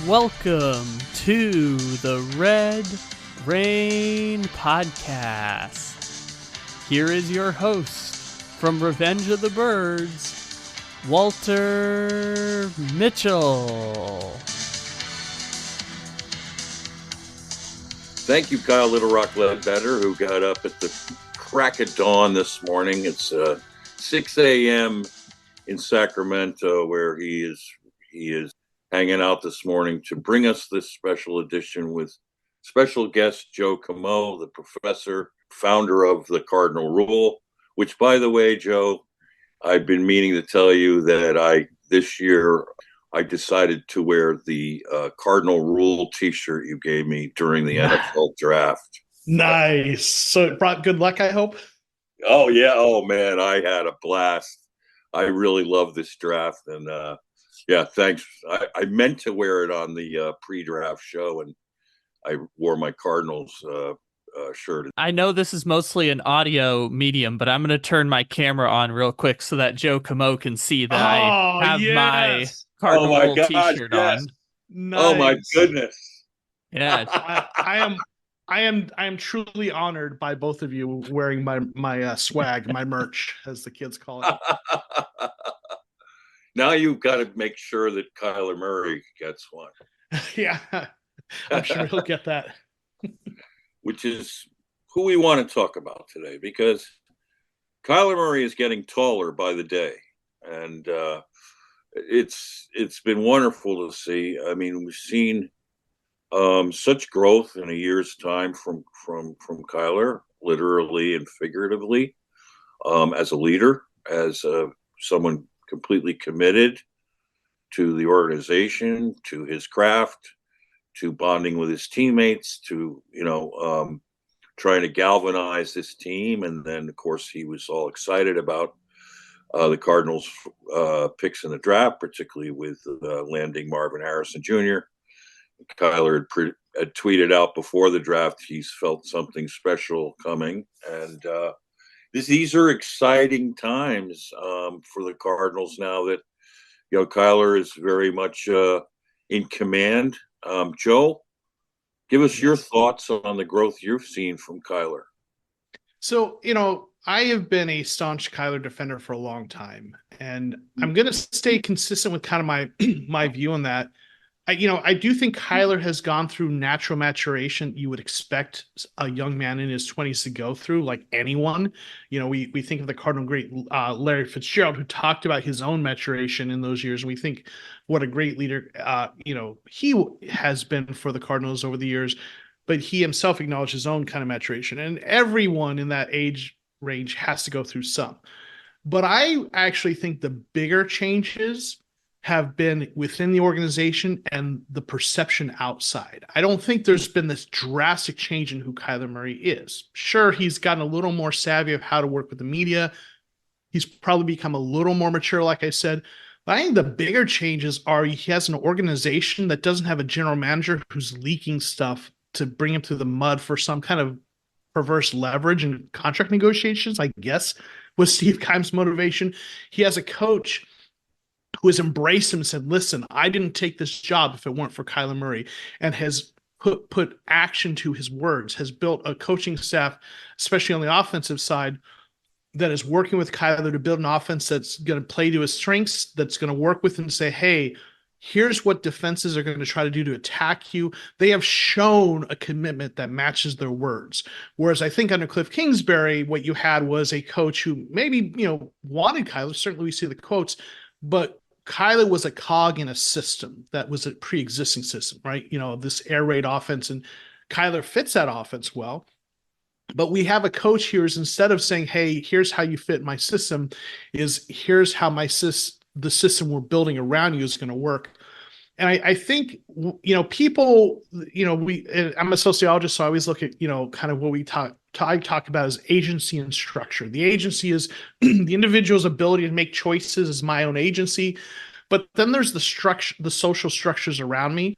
welcome to the Red Rain Podcast. Here is your host from Revenge of the Birds, Walter Mitchell. Thank you, Kyle Little Rock Ledbetter, who got up at the crack of dawn this morning. It's 6 a.m. in Sacramento, where he is hanging out this morning to bring us this special edition with special guest Joe Comeau, the professor, founder of the Cardinal Rule, which, by the way, Joe, I've been meaning to tell you that this year I decided to wear the Cardinal Rule t-shirt you gave me during the NFL draft. Nice. So it brought good luck, I hope? Oh, yeah. Oh, man, I had a blast. I really love this draft, and yeah, thanks. I meant to wear it on the pre-draft show, and I wore my Cardinals shirt. I know this is mostly an audio medium, but I'm going to turn my camera on real quick so that Joe Comeau can see that I have my Cardinal t-shirt on. Nice. Oh my goodness. Yeah. I am truly honored by both of you wearing my swag, my merch, as the kids call it. Now you've got to make sure that Kyler Murray gets one. Yeah, I'm sure he'll get that. Which is who we want to talk about today, because Kyler Murray is getting taller by the day, and it's been wonderful to see. I mean, we've seen such growth in a year's time from Kyler, literally and figuratively, as a leader, as someone completely committed to the organization, to his craft, to bonding with his teammates, to trying to galvanize this team. And then, of course, he was all excited about the Cardinals picks in the draft, particularly with landing Marvin Harrison Jr. Kyler had tweeted out before the draft he's felt something special coming, and these are exciting times for the Cardinals now that Kyler is very much in command. Joe, give us your thoughts on the growth you've seen from Kyler. So, I have been a staunch Kyler defender for a long time, and I'm going to stay consistent with kind of my view on that. I do think Kyler has gone through natural maturation you would expect a young man in his 20s to go through, like anyone. We think of the Cardinal great Larry Fitzgerald, who talked about his own maturation in those years. And we think what a great leader, he has been for the Cardinals over the years, but he himself acknowledged his own kind of maturation. And everyone in that age range has to go through some. But I actually think the bigger changes have been within the organization and the perception outside. I don't think there's been this drastic change in who Kyler Murray is. Sure, he's gotten a little more savvy of how to work with the media. He's probably become a little more mature, like I said. But I think the bigger changes are he has an organization that doesn't have a general manager who's leaking stuff to bring him through the mud for some kind of perverse leverage in contract negotiations, I guess, was Steve Keim's motivation. He has a coach who has embraced him and said, listen, I didn't take this job if it weren't for Kyler Murray, and has put action to his words, has built a coaching staff, especially on the offensive side, that is working with Kyler to build an offense that's going to play to his strengths, that's going to work with him and say, hey, here's what defenses are going to try to do to attack you. They have shown a commitment that matches their words. Whereas I think under Cliff Kingsbury, what you had was a coach who maybe, wanted Kyler. Certainly we see the quotes, but Kyler was a cog in a system that was a pre-existing system, right? This air raid offense, and Kyler fits that offense well. But we have a coach here is, instead of saying, hey, here's how you fit my system, is here's how the system we're building around you is going to work. And I think, people, I'm a sociologist, so I always look at, kind of what I talk about as agency and structure. The agency is the individual's ability to make choices is my own agency. But then there's the structure, the social structures around me.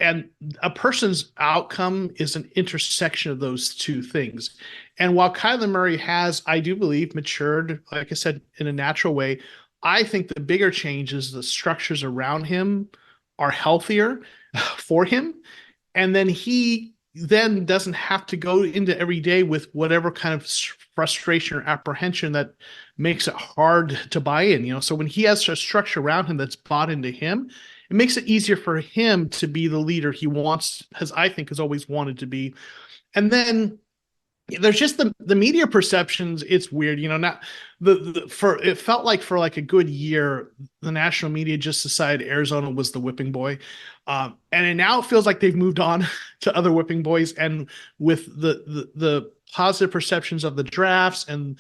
And a person's outcome is an intersection of those two things. And while Kyler Murray has, I do believe, matured, like I said, in a natural way, I think the bigger change is the structures around him are healthier. for him. And then he then doesn't have to go into every day with whatever kind of frustration or apprehension that makes it hard to buy in. So when he has a structure around him that's bought into him, it makes it easier for him to be the leader he wants, I think has always wanted to be. And then there's just the media perceptions. It's weird, not for it felt like for like a good year, the national media just decided Arizona was the whipping boy. And now it feels like they've moved on to other whipping boys. And with the positive perceptions of the drafts and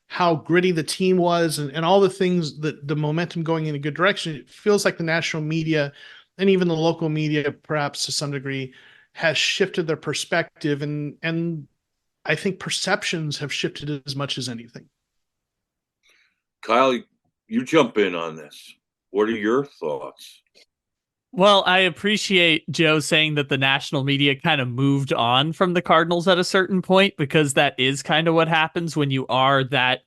how gritty the team was and all the things, that the momentum going in a good direction, it feels like the national media and even the local media, perhaps to some degree, has shifted their perspective. And I think perceptions have shifted as much as anything. Kyle, you jump in on this. What are your thoughts? Well, I appreciate Joe saying that the national media kind of moved on from the Cardinals at a certain point, because that is kind of what happens when you are that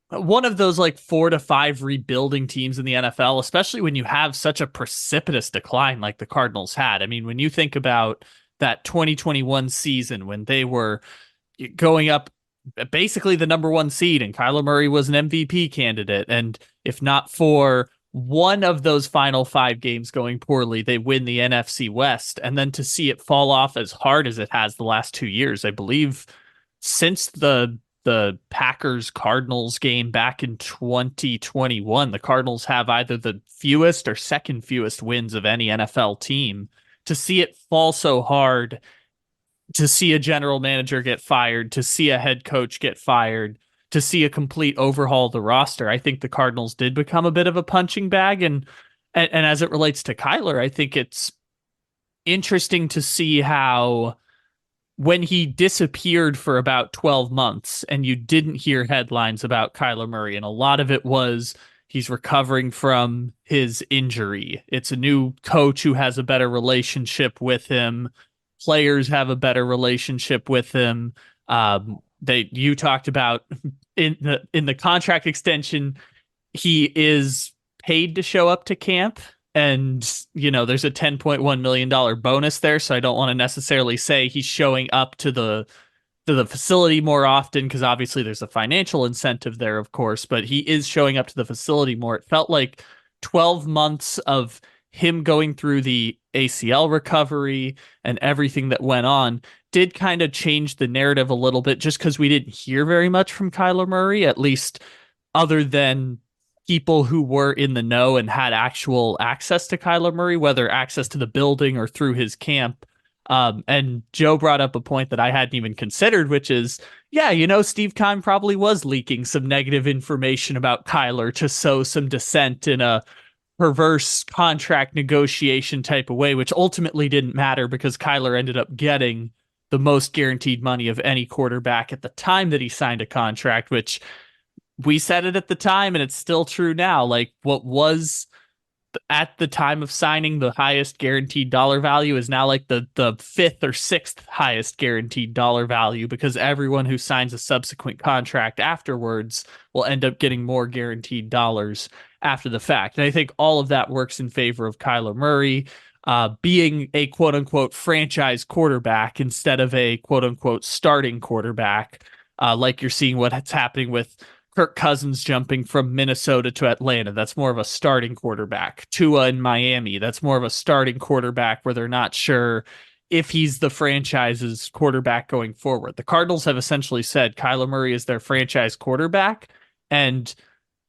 one of those like 4 to 5 rebuilding teams in the NFL, especially when you have such a precipitous decline like the Cardinals had. I mean, when you think about that 2021 season when they were going up basically the number 1 seed and Kyler Murray was an MVP candidate, and if not for one of those final 5 games going poorly, they win the NFC West. And then to see it fall off as hard as it has the last 2 years, I believe since the Packers Cardinals game back in 2021, the Cardinals have either the fewest or second fewest wins of any NFL team. To see it fall so hard, to see a general manager get fired, to see a head coach get fired, to see a complete overhaul of the roster, I think the Cardinals did become a bit of a punching bag. And as it relates to Kyler, I think it's interesting to see how when he disappeared for about 12 months and you didn't hear headlines about Kyler Murray, and a lot of it was he's recovering from his injury. It's a new coach who has a better relationship with him. Players have a better relationship with him. You talked about in the contract extension, he is paid to show up to camp, and there's a $10.1 million bonus there. So I don't want to necessarily say he's showing up to the facility more often, because obviously there's a financial incentive there, of course, but he is showing up to the facility more. It felt like 12 months of him going through the ACL recovery and everything that went on did kind of change the narrative a little bit, just because we didn't hear very much from Kyler Murray, at least other than people who were in the know and had actual access to Kyler Murray, whether access to the building or through his camp. And Joe brought up a point that I hadn't even considered, which is, Steve Keim probably was leaking some negative information about Kyler to sow some dissent in a perverse contract negotiation type of way, which ultimately didn't matter because Kyler ended up getting the most guaranteed money of any quarterback at the time that he signed a contract, which we said it at the time and it's still true now. Like, what was at the time of signing the highest guaranteed dollar value is now like the 5th or 6th highest guaranteed dollar value, because everyone who signs a subsequent contract afterwards will end up getting more guaranteed dollars after the fact. And I think all of that works in favor of Kyler Murray being a quote unquote franchise quarterback instead of a quote unquote starting quarterback, like you're seeing what's happening with Kirk Cousins jumping from Minnesota to Atlanta. That's more of a starting quarterback. Tua in Miami, that's more of a starting quarterback where they're not sure if he's the franchise's quarterback going forward. The Cardinals have essentially said Kyler Murray is their franchise quarterback, and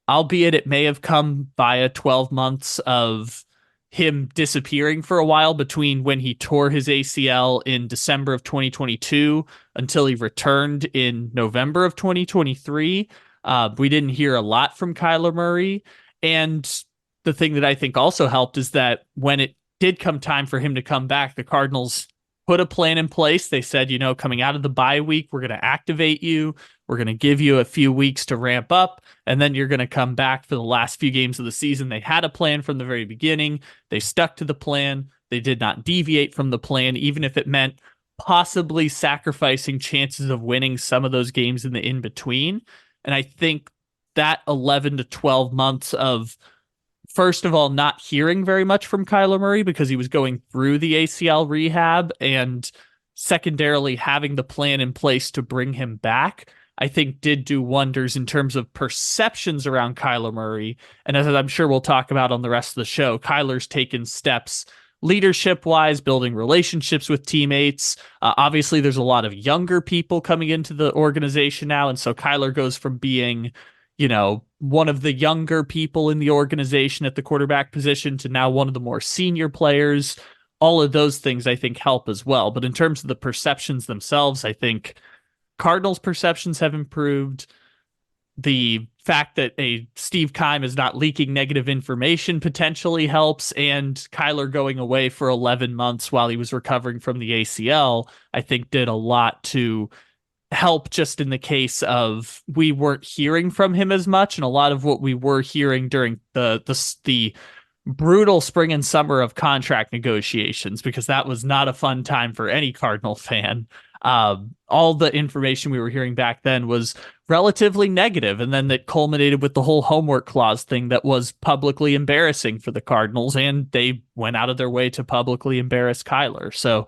albeit it may have come via 12 months of him disappearing for a while between when he tore his ACL in December of 2022 until he returned in November of 2023. We didn't hear a lot from Kyler Murray. And the thing that I think also helped is that when it did come time for him to come back, the Cardinals put a plan in place. They said, coming out of the bye week, we're going to activate you. We're going to give you a few weeks to ramp up, and then you're going to come back for the last few games of the season. They had a plan from the very beginning. They stuck to the plan. They did not deviate from the plan, even if it meant possibly sacrificing chances of winning some of those games in the in-between. And I think that 11 to 12 months of first of all, not hearing very much from Kyler Murray because he was going through the ACL rehab, and secondarily having the plan in place to bring him back, I think did do wonders in terms of perceptions around Kyler Murray. And as I'm sure we'll talk about on the rest of the show, Kyler's taken steps leadership wise, building relationships with teammates. Obviously, there's a lot of younger people coming into the organization now. And so Kyler goes from being, one of the younger people in the organization at the quarterback position to now one of the more senior players. All of those things I think help as well. But in terms of the perceptions themselves, I think Cardinals perceptions have improved. The fact that a Steve Keim is not leaking negative information potentially helps, and Kyler going away for 11 months while he was recovering from the ACL, I think did a lot to help just in the case of we weren't hearing from him as much, and a lot of what we were hearing during the brutal spring and summer of contract negotiations, because that was not a fun time for any Cardinal fan. All the information we were hearing back then was relatively negative, and then that culminated with the whole homework clause thing that was publicly embarrassing for the Cardinals, and they went out of their way to publicly embarrass Kyler. So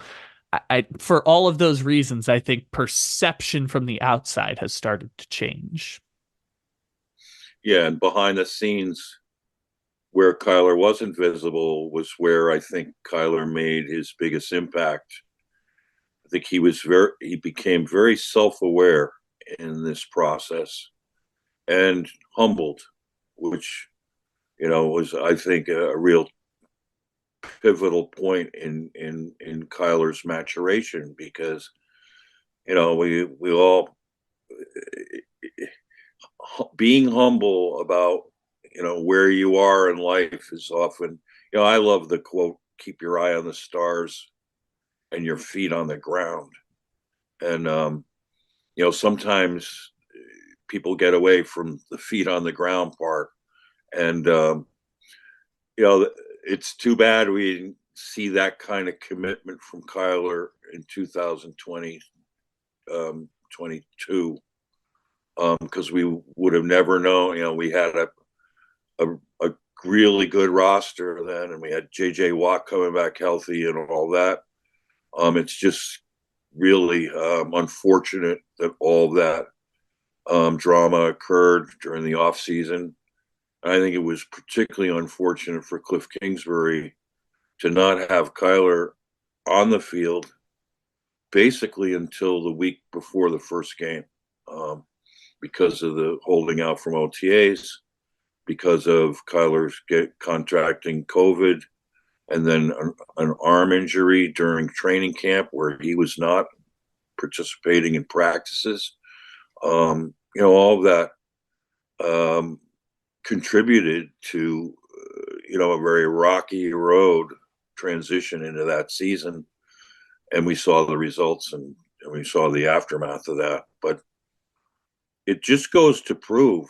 for all of those reasons, I think perception from the outside has started to change. Yeah, and behind the scenes, where Kyler wasn't visible was where I think Kyler made his biggest impact. I think he became very self-aware in this process and humbled, which, was, I think, a real pivotal point in Kyler's maturation, because, we all, being humble about, where you are in life is often, I love the quote, keep your eye on the stars and your feet on the ground. And, sometimes people get away from the feet on the ground part. And, it's too bad we didn't see that kind of commitment from Kyler in 2020, 22, because we would have never known. We had a really good roster then, and we had JJ Watt coming back healthy and all that. It's just really unfortunate that all that drama occurred during the off season. I think it was particularly unfortunate for Cliff Kingsbury to not have Kyler on the field basically until the week before the first game, because of the holding out from OTAs, because of Kyler's contracting COVID, and then an arm injury during training camp where he was not participating in practices. All of that contributed to, a very rocky road transition into that season. And we saw the results and we saw the aftermath of that. But it just goes to prove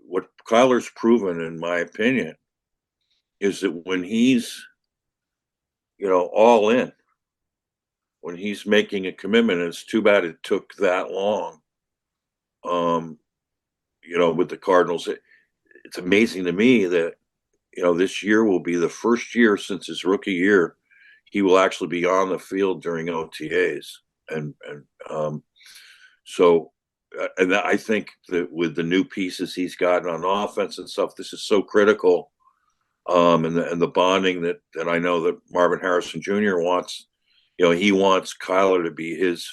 what Kyler's proven, in my opinion, is that when he's, all in, when he's making a commitment, and it's too bad it took that long, with the Cardinals. It's amazing to me that, this year will be the first year since his rookie year he will actually be on the field during OTAs. And I think that with the new pieces he's gotten on offense and stuff, this is so critical. And the bonding that I know that Marvin Harrison Jr. wants, he wants Kyler to be his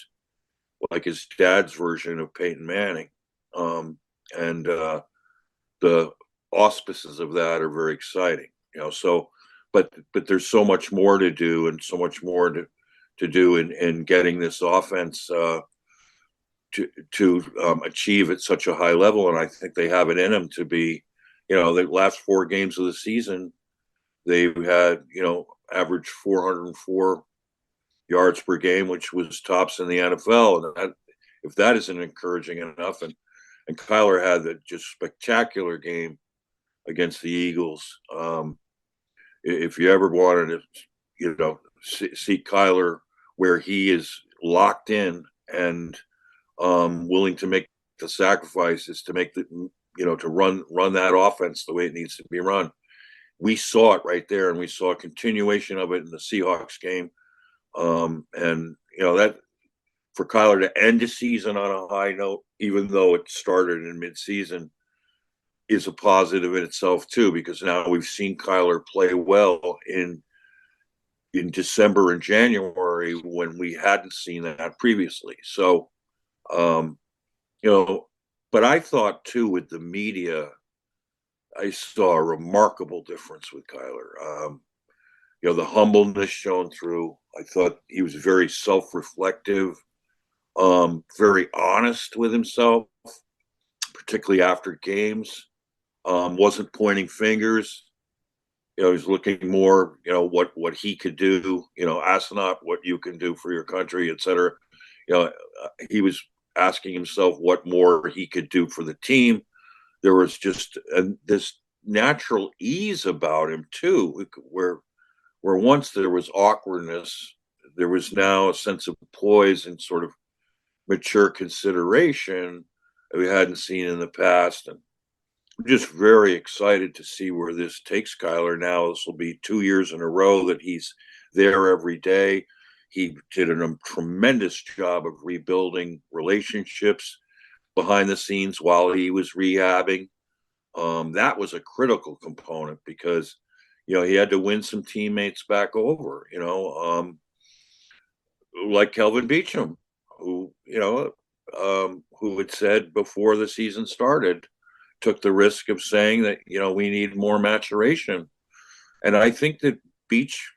dad's version of Peyton Manning. And the auspices of that are very exciting, but there's so much more to do and so much more to do in getting this offense to achieve at such a high level. And I think they have it in them to be, the last 4 games of the season, they've had, average 404 yards per game, which was tops in the NFL. And if that isn't encouraging enough, and Kyler had that just spectacular game against the Eagles. If you ever wanted to, see Kyler where he is locked in and willing to make the sacrifices to make to run that offense the way it needs to be run, we saw it right there, and we saw a continuation of it in the Seahawks game. And that for Kyler to end the season on a high note, even though it started in midseason, is a positive in itself too, because now we've seen Kyler play well in December and January when we hadn't seen that previously. So, but I thought too with the media, I saw a remarkable difference with Kyler. The humbleness shown through. I thought he was very self-reflective, very honest with himself, particularly after games. Wasn't pointing fingers. He's looking more, what he could do. Ask not what you can do for your country, etc. He was asking himself what more he could do for the team. There was just this natural ease about him too, where once there was awkwardness, there was now a sense of poise and sort of mature consideration that we hadn't seen in the past. And I'm just very excited to see where this takes Kyler now. This will be 2 years in a row that he's there every day. He did a tremendous job of rebuilding relationships behind the scenes while he was rehabbing. That was a critical component because, he had to win some teammates back over, like Kelvin Beachum, who had said before the season started, took the risk of saying that, we need more maturation. And I think that Beach,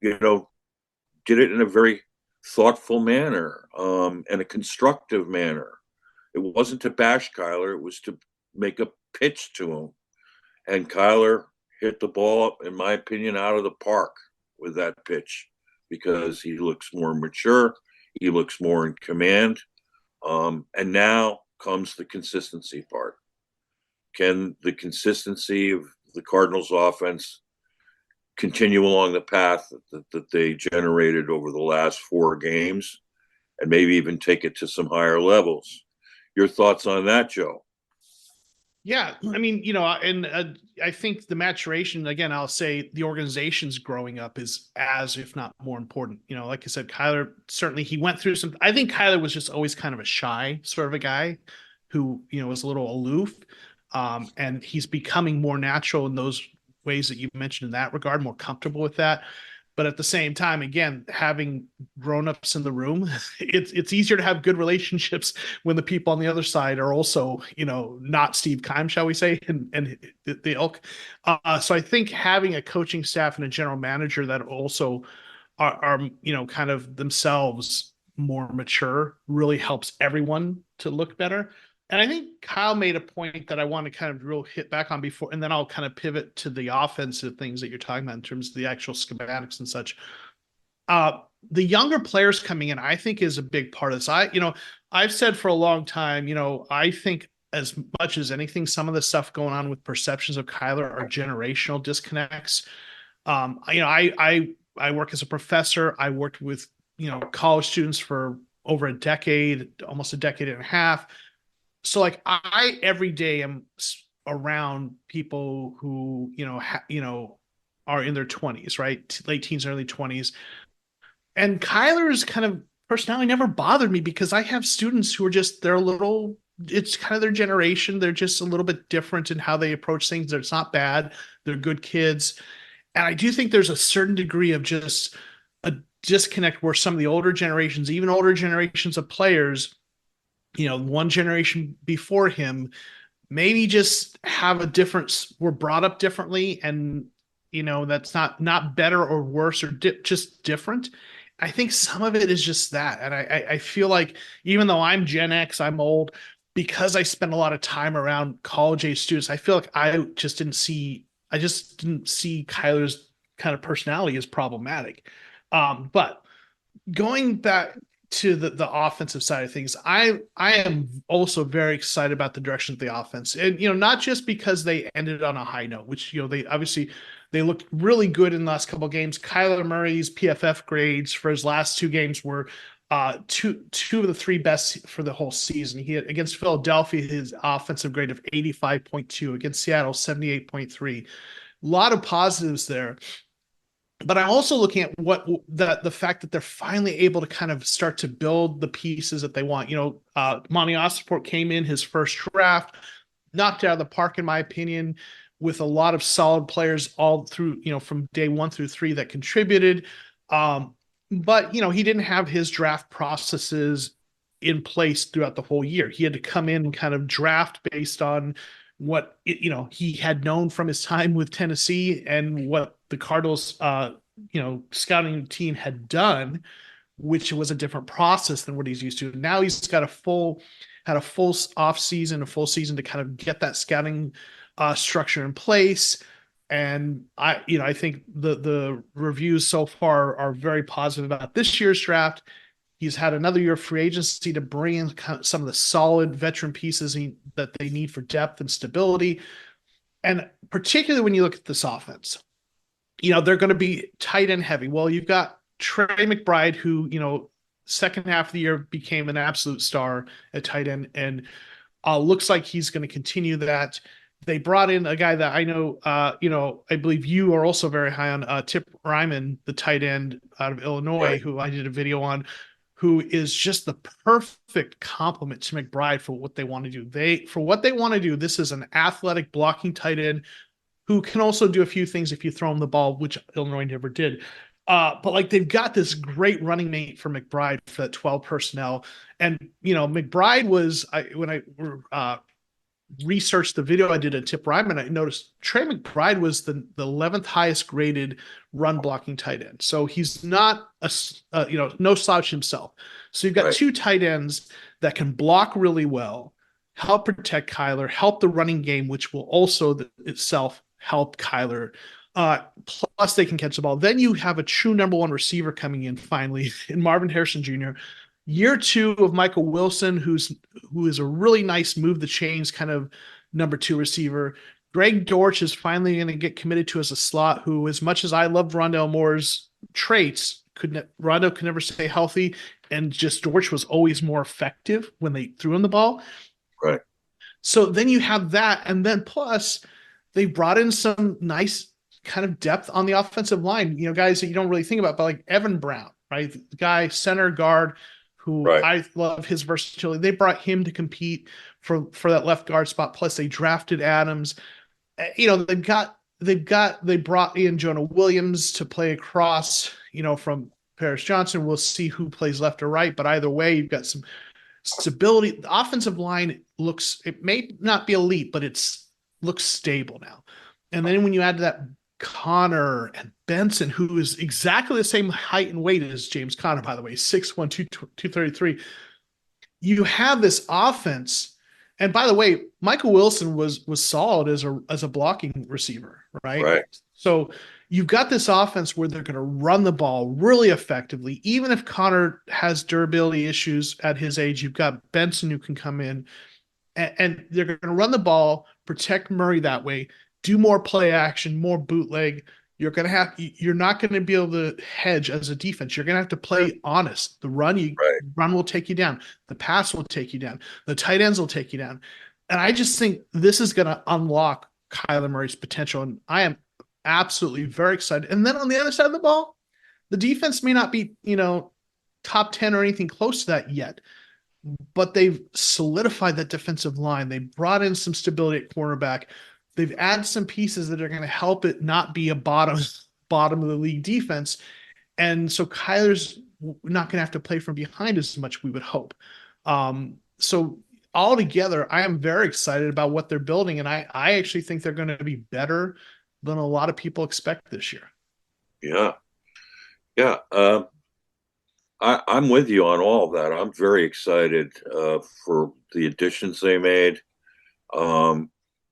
did it in a very thoughtful manner, and a constructive manner. It wasn't to bash Kyler. It was to make a pitch to him. And Kyler hit the ball, in my opinion, out of the park with that pitch because he looks more mature. He looks more in command. And now comes the consistency part. Can the consistency of the Cardinals offense continue along the path that they generated over the last 4 games and maybe even take it to some higher levels? Your thoughts on that, Joe? Yeah, I mean, and I think the maturation, again, I'll say the organization's growing up is as, if not more important. Like I said, Kyler, certainly he went through I think Kyler was just always kind of a shy sort of a guy who, was a little aloof. And he's becoming more natural in those ways that you mentioned in that regard, more comfortable with that. But at the same time, again, having grown-ups in the room, it's easier to have good relationships when the people on the other side are also, not Steve Keim, shall we say, and the ilk. So I think having a coaching staff and a general manager that also are kind of themselves more mature really helps everyone to look better. And I think Kyle made a point that I want to kind of real hit back on before, and then I'll kind of pivot to the offensive things that you're talking about in terms of the actual schematics and such. The younger players coming in, I think, is a big part of this. I've said for a long time, I think as much as anything, some of the stuff going on with perceptions of Kyler are generational disconnects. I work as a professor. I worked with, college students for over a decade, almost a decade and a half. So like I every day am around people who, are in their 20s, right? Late teens, early 20s. And Kyler's kind of personality never bothered me because I have students who are just, it's kind of their generation. They're just a little bit different in how they approach things. It's not bad. They're good kids. And I do think there's a certain degree of just a disconnect where some of the older generations, even older generations of players, one generation before him, maybe just have were brought up differently. And, that's not better or worse or just different. I think some of it is just that. And I feel like even though I'm Gen X, I'm old, because I spent a lot of time around college age students, I feel like I just didn't see Kyler's kind of personality as problematic. But going back to the offensive side of things, I am also very excited about the direction of the offense. And, not just because they ended on a high note, which, they looked really good in the last couple of games. Kyler Murray's PFF grades for his last 2 games were two of the 3 best for the whole season. He had, against Philadelphia, his offensive grade of 85.2, against Seattle, 78.3. lot of positives there. But I'm also looking at the fact that they're finally able to kind of start to build the pieces that they want. Monty Ossenport came in his first draft, knocked it out of the park, in my opinion, with a lot of solid players all through, from day 1 through 3 that contributed. But he didn't have his draft processes in place throughout the whole year. He had to come in and kind of draft based on what he had known from his time with Tennessee and what the Cardinals scouting team had done, which was a different process than what he's used to. Now he's got had a full off season, a full season to kind of get that scouting structure in place. And I think the reviews so far are very positive about this year's draft. He's had another year of free agency to bring in some of the solid veteran pieces that they need for depth and stability. And particularly when you look at this offense, they're going to be tight end heavy. Well, you've got Trey McBride, who, second half of the year became an absolute star at tight end, and looks like he's going to continue that. They brought in a guy that I know, I believe you are also very high on, Tip Ryman, the tight end out of Illinois, right, who I did a video on, who is just the perfect complement to McBride for what they want to do. This is an athletic blocking tight end who can also do a few things if you throw him the ball, which Illinois never did. But they've got this great running mate for McBride for that 12 personnel. And, McBride was, when I researched the video I did at Tip Ryman, I noticed Trey McBride was the 11th highest graded run blocking tight end. So he's not no slouch himself. So you've got two tight ends that can block really well, help protect Kyler, help the running game, which will also itself help Kyler. Plus they can catch the ball. Then you have a true number 1 receiver coming in finally in Marvin Harrison Jr. Year 2 of Michael Wilson, who is a really nice move the chains kind of number 2 receiver. Greg Dortch is finally going to get committed to as a slot, who, as much as I love Rondell Moore's traits, Rondo could never stay healthy, and just Dortch was always more effective when they threw him the ball. Right. So then you have that, and then plus they brought in some nice kind of depth on the offensive line, guys that you don't really think about, but like Evan Brown, right? The guy, center guard, who I love his versatility. They brought him to compete for that left guard spot. Plus they drafted Adams. They brought in Jonah Williams to play across, from Paris Johnson. We'll see who plays left or right, but either way, you've got some stability. The offensive line it may not be elite, but looks stable now. And then when you add to that Connor and Benson, who is exactly the same height and weight as James Conner, by the way, 6'1", 233. You have this offense. And by the way, Michael Wilson was solid as a blocking receiver, right? Right. So you've got this offense where they're going to run the ball really effectively. Even if Connor has durability issues at his age, you've got Benson who can come in and they're going to run the ball, protect Murray that way, do more play action, more bootleg. You're not going to be able to hedge as a defense. You're going to have to play honest. The run will take you down. The pass will take you down. The tight ends will take you down. And I just think this is going to unlock Kyler Murray's potential. And I am absolutely very excited. And then on the other side of the ball, the defense may not be, top 10 or anything close to that yet, but they've solidified that defensive line. They brought in some stability at cornerback. They've added some pieces that are going to help it not be a bottom of the league defense. And so Kyler's not going to have to play from behind as much, we would hope. So altogether, I am very excited about what they're building. And I actually think they're going to be better than a lot of people expect this year. Yeah. Yeah. I'm with you on all of that. I'm very excited for the additions they made.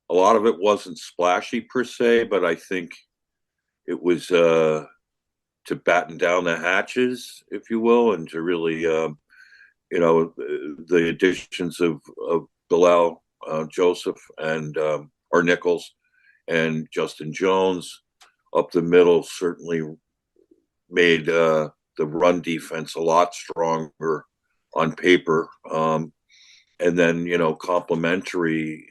A lot of it wasn't splashy per se, but I think it was to batten down the hatches, if you will, and to really, the additions of Bilal Joseph and or Nichols and Justin Jones up the middle certainly made the run defense a lot stronger on paper. And then, complementary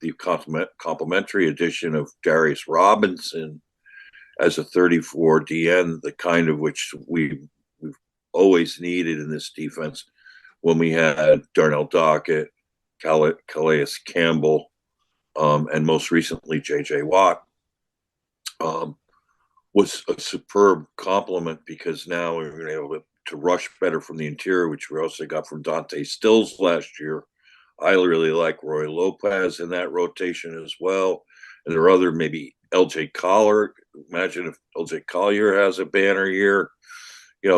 the complimentary addition of Darius Robinson as a 34 DN, the kind of which we've always needed in this defense when we had Darnell Dockett, Calais Campbell, and most recently J.J. Watt, was a superb compliment because now we're going to be able to rush better from the interior, which we also got from Dante Stills last year. I really like Roy Lopez in that rotation as well. And there are other, maybe LJ Collier. Imagine if LJ Collier has a banner year.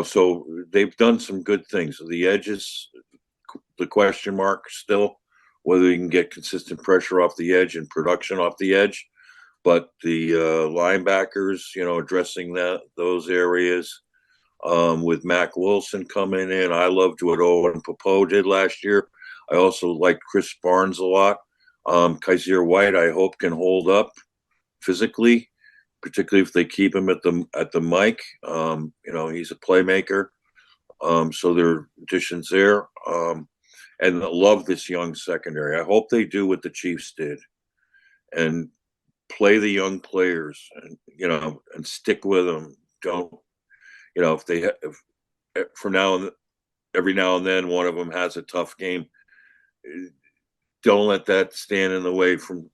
So they've done some good things. The edges, the question mark still, whether you can get consistent pressure off the edge and production off the edge. But the linebackers, addressing those areas, with Mac Wilson coming in. I loved what Owen Popo did last year. I also like Chris Barnes a lot. Kaiser White, I hope, can hold up physically, particularly if they keep him at the mic. He's a playmaker. So there are additions there. And I love this young secondary. I hope they do what the Chiefs did and play the young players and stick with them. Don't, if from now and every now and then one of them has a tough game, don't let that stand in the way from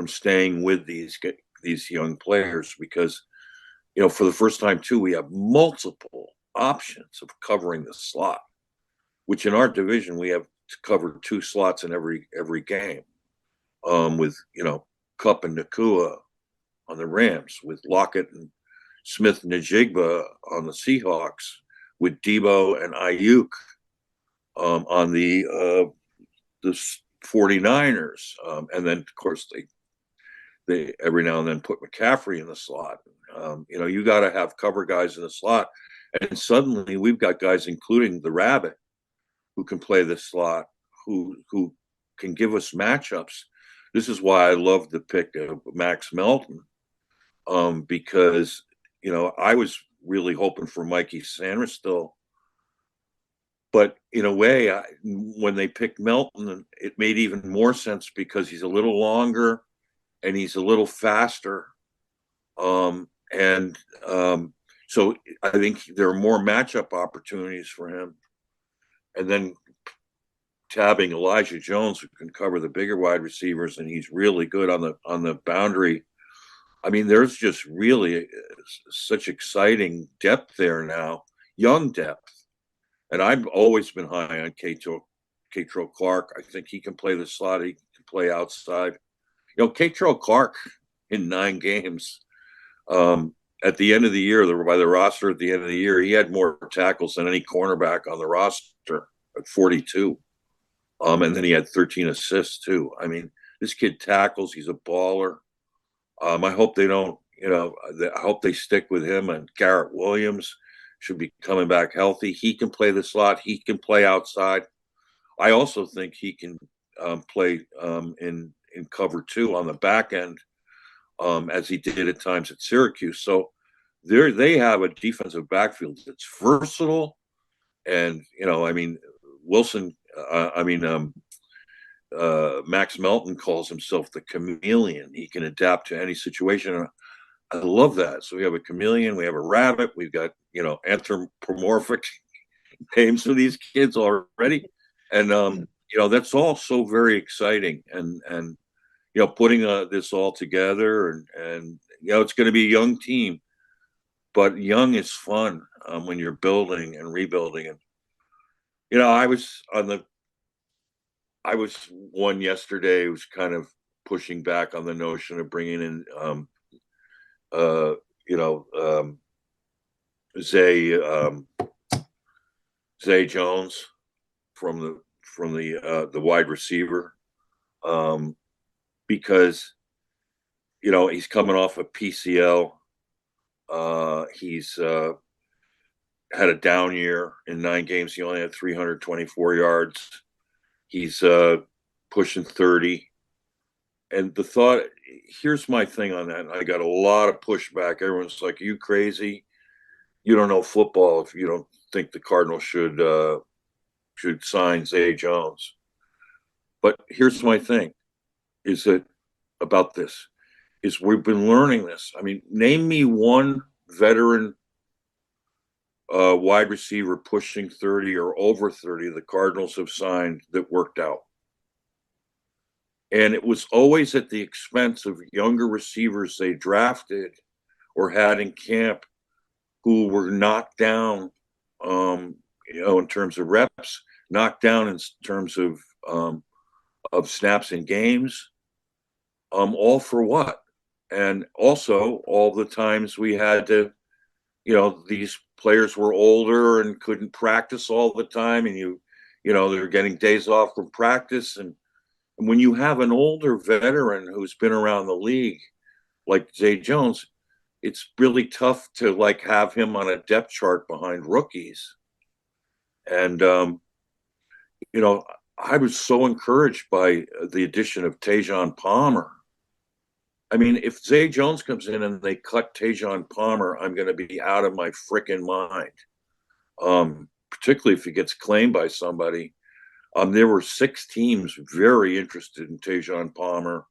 staying with these young players, because for the first time too, we have multiple options of covering the slot, which in our division we have to cover 2 slots in every game, with Kupp and Nakua on the Rams, with Lockett and Smith Najigba on the Seahawks, with Debo and Ayuk on the 49ers, and then of course they every now and then put McCaffrey in the slot. You got to have cover guys in the slot, and suddenly we've got guys, including the Rabbit, who can play the slot, who can give us matchups. This is why I love the pick of Max Melton, because I was really hoping for Mikey Sanderstill, but in a way, when they picked Melton, it made even more sense because he's a little longer and he's a little faster, so I think there are more matchup opportunities for him. And then tabbing Elijah Jones, who can cover the bigger wide receivers, and he's really good on the boundary. I mean, there's just really such exciting depth there now, young depth. And I've always been high on Catrell Clark. I think he can play the slot. He can play outside. Catrell Clark in 9 games, at the end of the year, by the roster at the end of the year, he had more tackles than any cornerback on the roster at 42. And then he had 13 assists too. I mean, this kid tackles. He's a baller. I hope they don't, I hope they stick with him. And Garrett Williams should be coming back healthy. He can play the slot. He can play outside. I also think he can play in cover 2 on the back end, as he did at times at Syracuse. So they have a defensive backfield that's versatile. And, Wilson, Max Melton calls himself the chameleon. He can adapt to any situation. I love that. So we have a chameleon, we have a rabbit, we've got, anthropomorphic names for these kids already. And, that's all so very exciting. And putting this all together and it's going to be a young team, but young is fun when you're building and rebuilding. And, I was one yesterday who was kind of pushing back on the notion of bringing in, Zay Jones from the wide receiver, because he's coming off a PCL. He's had a down year in 9 games. He only had 324 yards. He's pushing 30. And the thought, here's my thing on that. I got a lot of pushback. Everyone's like, are you crazy? You don't know football if you don't think the Cardinals should sign Zay Jones. But here's my thing. is that about this is we've been learning this. I mean, name me one veteran wide receiver pushing 30 or over 30 the Cardinals have signed that worked out. And it was always at the expense of younger receivers they drafted or had in camp who were knocked down, in terms of reps, knocked down in terms of snaps in games. All for what? And also all the times we had to, these players were older and couldn't practice all the time, and they're getting days off from practice. And when you have an older veteran who's been around the league, like Zay Jones, it's really tough to have him on a depth chart behind rookies. And, I was so encouraged by the addition of Tajon Palmer. I mean, if Zay Jones comes in and they cut Tajon Palmer, I'm going to be out of my freaking mind. Particularly if he gets claimed by somebody. There were 6 teams very interested in Tajon Palmer.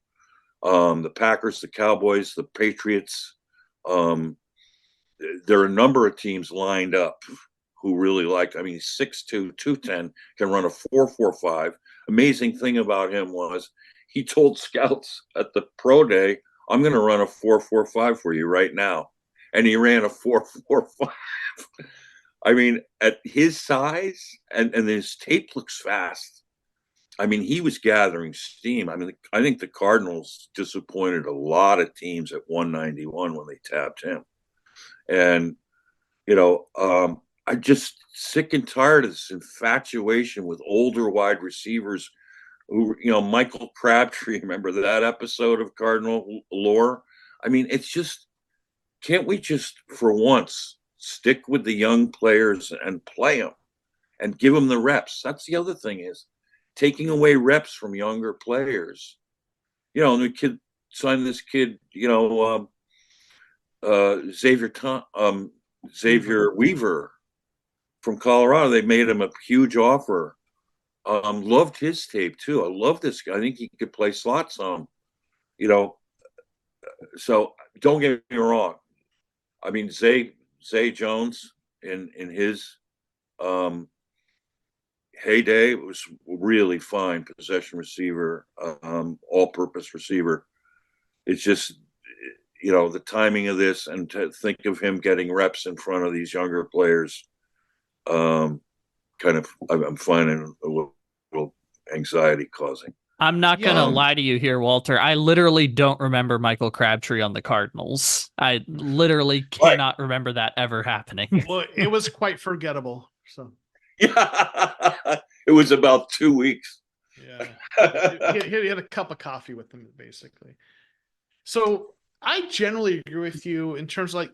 The Packers, the Cowboys, the Patriots. There are a number of teams lined up who really like. I mean, he's 6'2", 210, can run a 4.45. Amazing thing about him was he told scouts at the pro day, I'm going to run a 4.45 for you right now. And he ran a 4.45. I mean, at his size, and his tape looks fast. I mean, he was gathering steam. I mean, I think the Cardinals disappointed a lot of teams at 191 when they tapped him. And, I'm just sick and tired of this infatuation with older wide receivers who, Michael Crabtree, remember that episode of Cardinal lore? I mean, it's just, can't we just, for once, stick with the young players and play them and give them the reps? That's the other thing, is taking away reps from younger players. And the kid signed this kid, Xavier Weaver from Colorado. They made him a huge offer. Loved his tape too. I love this guy. I think he could play slot some. So don't get me wrong. I mean, Zay Jones in his heyday was really fine possession receiver, all-purpose receiver. It's just, the timing of this, and to think of him getting reps in front of these younger players, I'm finding a little anxiety causing. I'm not going to lie to you here, Walter. I literally don't remember Michael Crabtree on the Cardinals. I literally cannot remember that ever happening. Well, it was quite forgettable. So yeah, it was about 2 weeks. Yeah, he had a cup of coffee with them, basically. So I generally agree with you in terms of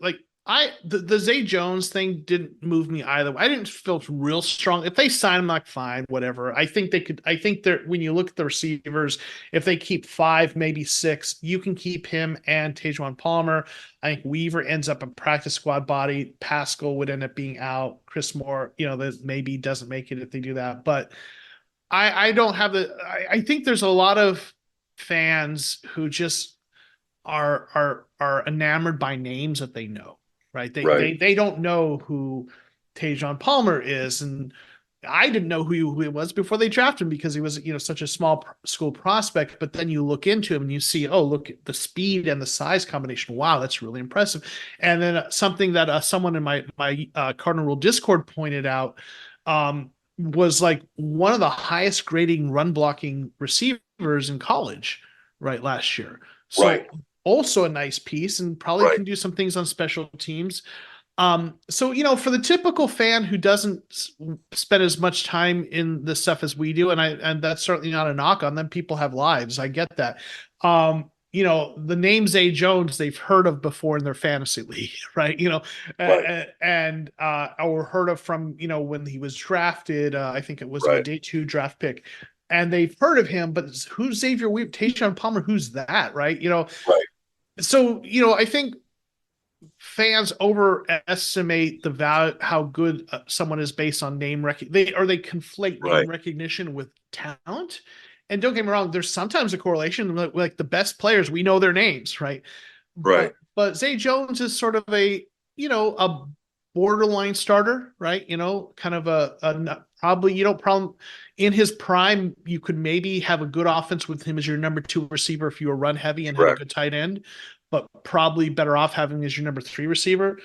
the Zay Jones thing didn't move me either. I didn't feel real strong. If they sign him, fine, whatever. I think they could. I think that when you look at the receivers, if they keep 5, maybe 6, you can keep him and Tajon Palmer. I think Weaver ends up a practice squad body. Pascal would end up being out. Chris Moore, that maybe doesn't make it if they do that. But I don't have the. I think there's a lot of fans who just are enamored by names that they know. Right. They don't know who Tajon Palmer is. And I didn't know who he was before they drafted him, because he was, such a small school prospect. But then you look into him and you see, oh, look at the speed and the size combination. Wow, that's really impressive. And then something that someone in my Cardinal Rule Discord pointed out was one of the highest grading run blocking receivers in college, right, last year. So right. Also a nice piece, and probably can do some things on special teams. So, for the typical fan who doesn't spend as much time in this stuff as we do, and that's certainly not a knock on them. People have lives. I get that. The name Zay Jones they've heard of before in their fantasy league, right? And or heard of from, when he was drafted. I think it was a day 2 draft pick. And they've heard of him, but who's Xavier Weaver? Tajon Palmer, who's that, right? So, I think fans overestimate the value, how good someone is based on name recognition. They conflate name recognition with talent. And don't get me wrong, there's sometimes a correlation, like the best players, we know their names, right? Right. But Zay Jones is sort of a, a borderline starter, right? Kind of probably, problem in his prime. You could maybe have a good offense with him as your number 2 receiver if you were run heavy and had a Correct. good tight end, but probably better off having him as your number 3 receiver.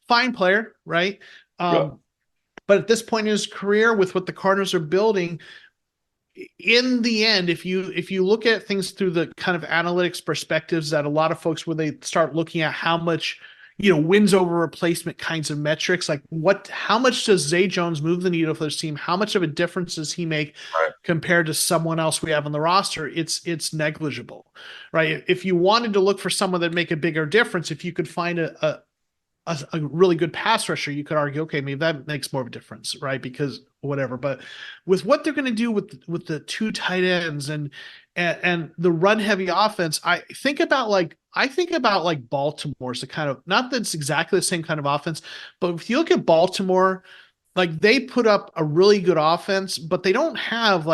Fine player, right? Yeah. But at this point in his career, with what the Cardinals are building, in the end, if you look at things through the kind of analytics perspectives that a lot of folks, when they start looking at how much, wins over replacement kinds of metrics, like how much does Zay Jones move the needle for this team? How much of a difference does he make Right. compared to someone else we have on the roster? It's negligible, right? If you wanted to look for someone that make a bigger difference, if you could find a really good pass rusher, you could argue, okay, maybe that makes more of a difference, right? Because whatever. But with what they're going to do with the 2 tight ends and the run heavy offense, I think about like Baltimore's the kind of, not that it's exactly the same kind of offense, but if you look at Baltimore, like they put up a really good offense, but they don't have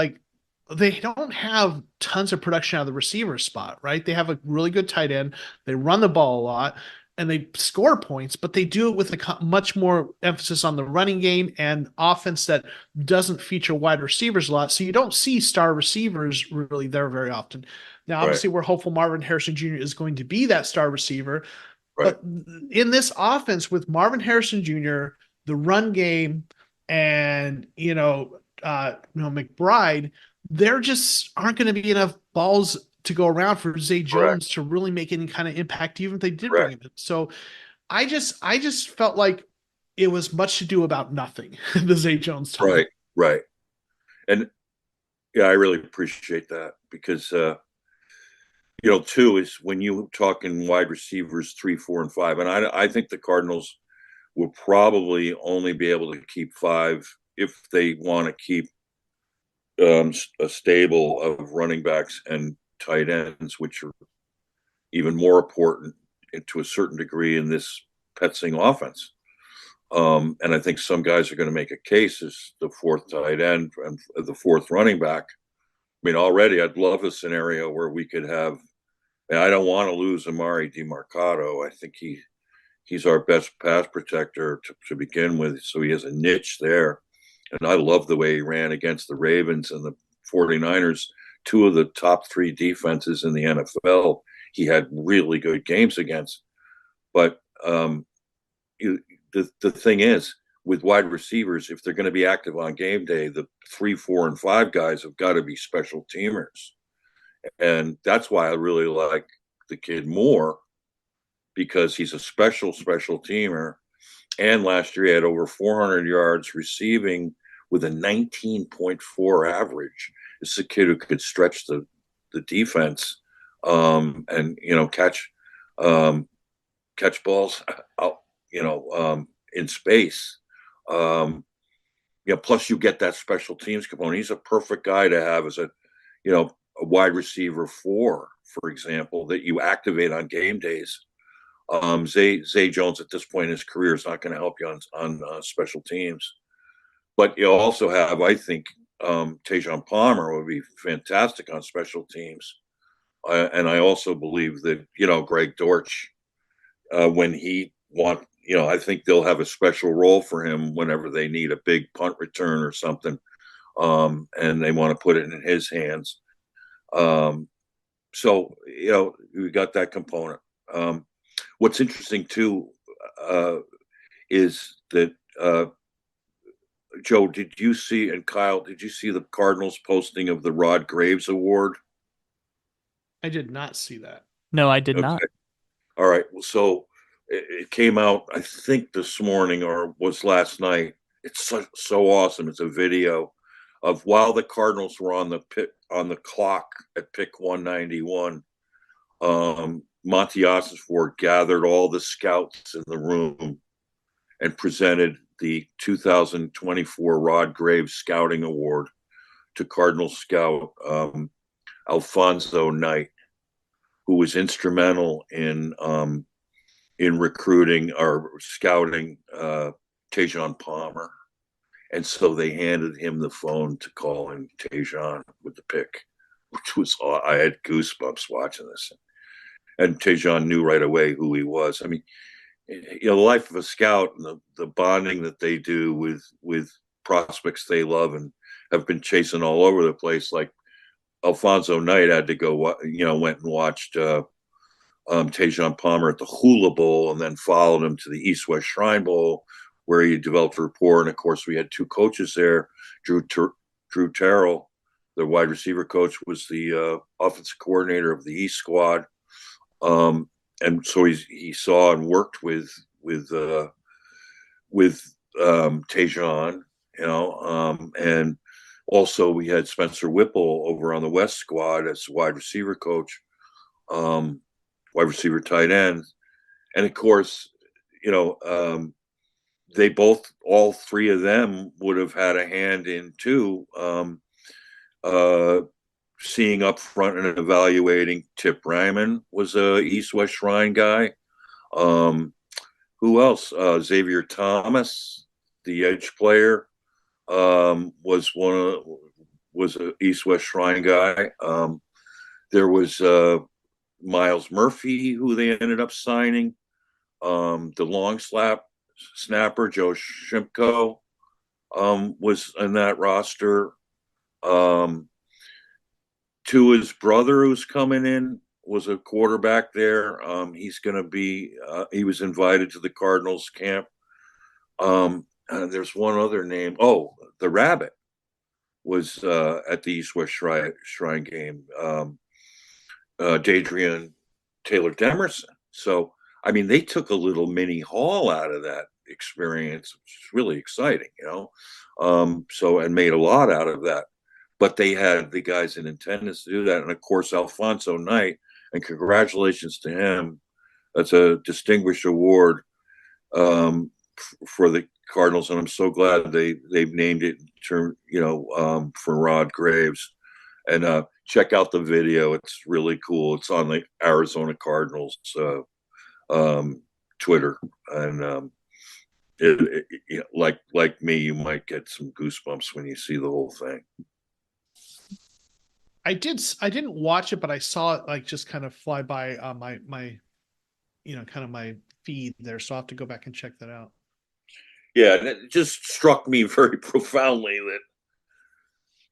tons of production out of the receiver spot, right? They have a really good tight end. They run the ball a lot and they score points, but they do it with a much more emphasis on the running game and offense that doesn't feature wide receivers a lot. So you don't see star receivers really there very often. Now, obviously, Right. we're hopeful Marvin Harrison Jr. is going to be that star receiver, Right. but in this offense with Marvin Harrison Jr., the run game, and McBride, there just aren't going to be enough balls to go around for Zay Correct. Jones to really make any kind of impact, even if they did bring Correct. him in. So I just felt like it was much to do about nothing, the Zay Jones time. Right. Right. And yeah, I really appreciate that because two is when you talking wide receivers 3, 4, and 5, and I think the Cardinals will probably only be able to keep 5 if they want to keep a stable of running backs and tight ends, which are even more important to a certain degree in this Petzing offense. And I think some guys are going to make a case as the 4th tight end and the 4th running back. I mean, already I'd love a scenario where we could have, and I don't want to lose Amari DiMarcado. I think he's our best pass protector to begin with, so he has a niche there. And I love the way he ran against the Ravens and the 49ers, 2 of the top 3 defenses in the NFL. He had really good games against. But the thing is, with wide receivers, if they're going to be active on game day, the 3, 4, and 5 guys have got to be special teamers. And that's why I really like the kid more, because he's a special teamer. And last year he had over 400 yards receiving with a 19.4 average. This is a kid who could stretch the defense and catch balls out in space. Plus you get that special teams component. He's a perfect guy to have as a wide receiver 4, for example, that you activate on game days. Zay Jones at this point in his career is not going to help you on special teams. But you also have, I think, Tajon Palmer would be fantastic on special teams. And I also believe that, Greg Dortch, when he I think they'll have a special role for him whenever they need a big punt return or something. And they want to put it in his hands. So, we got that component. What's interesting too is that Joe, did you see, and Kyle, did you see the Cardinals posting of the Rod Graves Award? I did not see that. No, I did Okay. not. All right. So it came out, I think, this morning or was last night. It's so awesome. It's a video of while the Cardinals were on the clock at pick 191. Monty Ossenford gathered all the scouts in the room and presented the 2024 Rod Graves Scouting Award to Cardinal scout Alfonso Knight, who was instrumental in recruiting or scouting Tajon Palmer. And so they handed him the phone to call in Tajon with the pick. which was, I had goosebumps watching this. And Tejan knew right away who he was. I mean, the life of a scout and the bonding that they do with prospects they love and have been chasing all over the place. Like Alfonso Knight had to go, went and watched Tejan Palmer at the Hula Bowl and then followed him to the East West Shrine Bowl, where he developed a rapport. And of course, we had two coaches there. Drew Terrell, the wide receiver coach, was the offensive coordinator of the East squad. And so he saw and worked with Tejan, and also we had Spencer Whipple over on the West squad as wide receiver coach, wide receiver tight end, and of course, they both, all three of them, would have had a hand in too. Seeing up front and evaluating. Tip Ryman was a East West Shrine guy. Who else? Xavier Thomas, the edge player, was a East West Shrine guy. There was Miles Murphy, who they ended up signing. The long snapper Joe Shimko was in that roster. Tua's brother, who's coming in, was a quarterback there. He's going to be. He was invited to the Cardinals camp. There's one other name. Oh, the Rabbit was at the East West Shrine game. Dadrian Taylor Demerson. So, I mean, they took a little mini haul out of that experience, which is really exciting, and made a lot out of that. But they had the guys in attendance to do that. And of course, Alfonso Knight, and congratulations to him. That's a distinguished award for the Cardinals. And I'm so glad they've named it for Rod Graves. And check out the video. It's really cool. It's on the Arizona Cardinals Twitter. And like me, you might get some goosebumps when you see the whole thing. I didn't watch it, but I saw it like just kind of fly by my kind of my feed there. So I'll have to go back and check that out. Yeah, and it just struck me very profoundly that,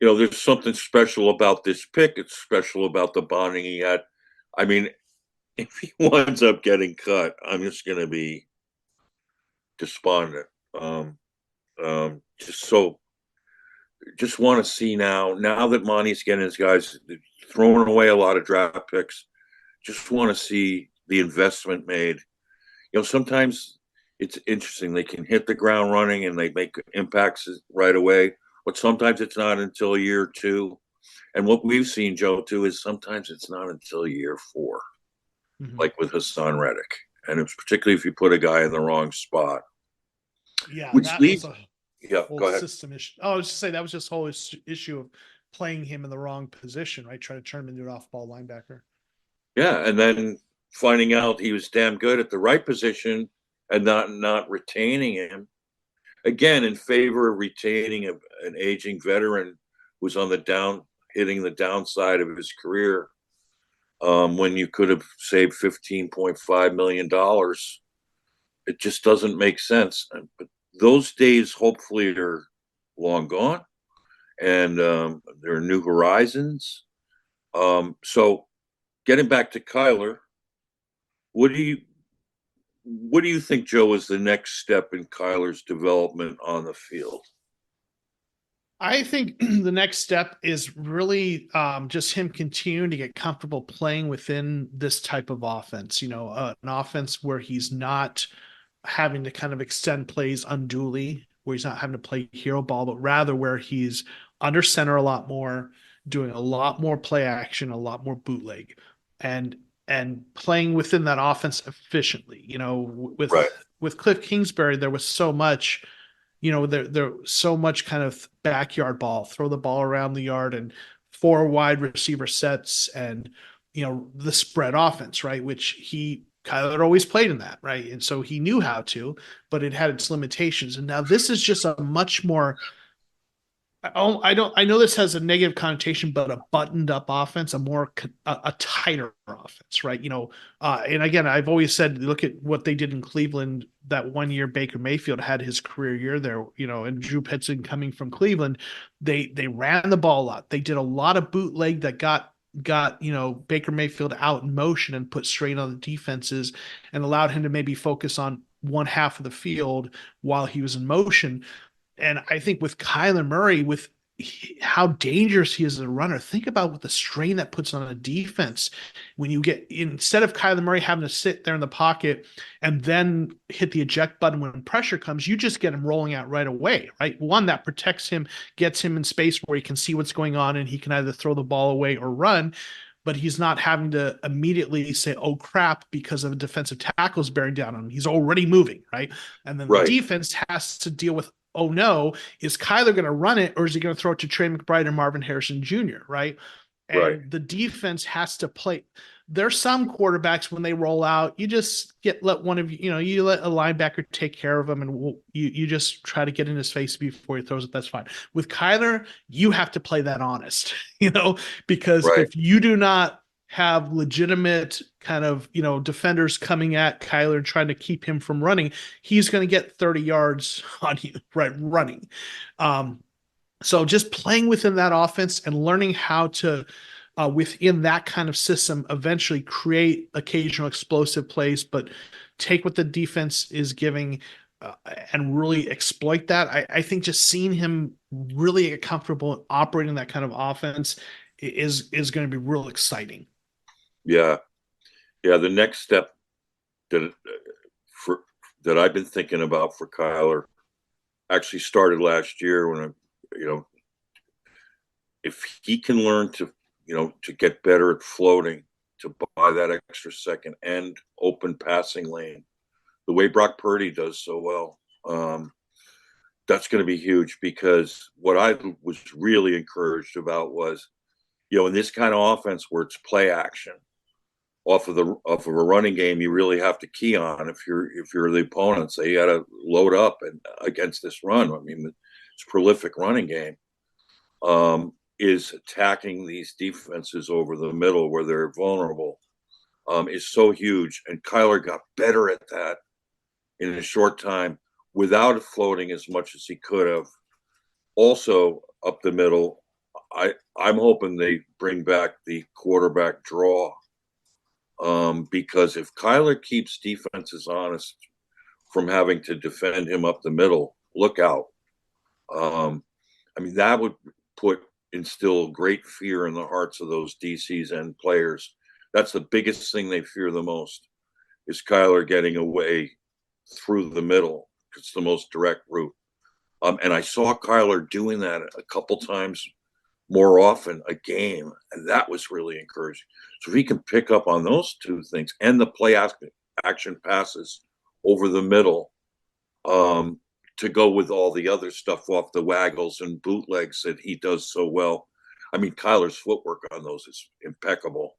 there's something special about this pick. It's special about the bonding he had. I mean, if he winds up getting cut, I'm just going to be despondent. Just want to see now that Monty's getting his guys, throwing away a lot of draft picks. Just want to see the investment made. Sometimes it's interesting. They can hit the ground running and they make impacts right away, but sometimes it's not until year 2. And what we've seen, Joe, too, is sometimes it's not until year 4, like with Hassan Reddick. And it's particularly if you put a guy in the wrong spot. Yeah, which that leads. was Yeah, whole go ahead. system issue. Oh, I was just saying that was just whole issue of playing him in the wrong position, right? Trying to turn him into an off-ball linebacker. Yeah, and then finding out he was damn good at the right position and not retaining him. Again, in favor of retaining an aging veteran who's on hitting the downside of his career, when you could have saved $15.5 million. It just doesn't make sense. But those days hopefully are long gone, and there are new horizons. So getting back to Kyler, what do you think, Joe, is the next step in Kyler's development on the field? I think the next step is really just him continuing to get comfortable playing within this type of offense. An offense where he's not having to kind of extend plays unduly, where he's not having to play hero ball, but rather where he's under center a lot more, doing a lot more play action, a lot more bootleg, and playing within that offense efficiently. With Cliff Kingsbury, there was so much, there so much kind of backyard ball, throw the ball around the yard, and 4 wide receiver sets, and the spread offense, right? Which Kyler always played in that, right? And so he knew how to, but it had its limitations. And now this is just a much more, I know this has a negative connotation, but a buttoned up offense, a tighter offense, right? And again, I've always said, look at what they did in Cleveland that one year. Baker Mayfield had his career year there, and Drew Petzing coming from Cleveland, they ran the ball a lot. They did a lot of bootleg that got Baker Mayfield out in motion and put strain on the defenses and allowed him to maybe focus on one half of the field while he was in motion. And I think with Kyler Murray, with how dangerous he is as a runner, think about what the strain that puts on a defense when you get, instead of Kyler Murray having to sit there in the pocket and then hit the eject button when pressure comes, you just get him rolling out right away, right? One, that protects him, gets him in space where he can see what's going on and he can either throw the ball away or run. But he's not having to immediately say, oh crap, because of a defensive tackles bearing down on him. He's already moving, right? And then the defense has to deal with, oh no, is Kyler going to run it or is he going to throw it to Trey McBride or Marvin Harrison Jr., right? And the defense has to play. There's some quarterbacks when they roll out, you just let one of you let a linebacker take care of them, and you just try to get in his face before he throws it. That's fine. With Kyler, you have to play that honest, because if you do not have legitimate kind of defenders coming at Kyler and trying to keep him from running, he's going to get 30 yards on you, right, running. So just playing within that offense and learning how to, within that kind of system, eventually create occasional explosive plays, but take what the defense is giving and really exploit that. I think just seeing him really get comfortable operating that kind of offense is going to be real exciting. Yeah. The next step that I've been thinking about for Kyler actually started last year when if he can learn to get better at floating, to buy that extra second and open passing lane, the way Brock Purdy does so well, that's going to be huge. Because what I was really encouraged about was, in this kind of offense where it's play action off of a running game, you really have to key on if you're the opponent. So you got to load up and against this run. I mean, it's a prolific running game. Is attacking these defenses over the middle where they're vulnerable is so huge. And Kyler got better at that in a short time without floating as much as he could have. Also up the middle, I'm hoping they bring back the quarterback draw, because if Kyler keeps defenses honest from having to defend him up the middle, look out. That would instill great fear in the hearts of those DCs and players. That's the biggest thing they fear the most, is Kyler getting away through the middle. It's the most direct route. And I saw Kyler doing that a couple times more often a game, and that was really encouraging. So if he can pick up on those two things and the play action passes over the middle, to go with all the other stuff off the waggles and bootlegs that he does so well. Kyler's footwork on those is impeccable.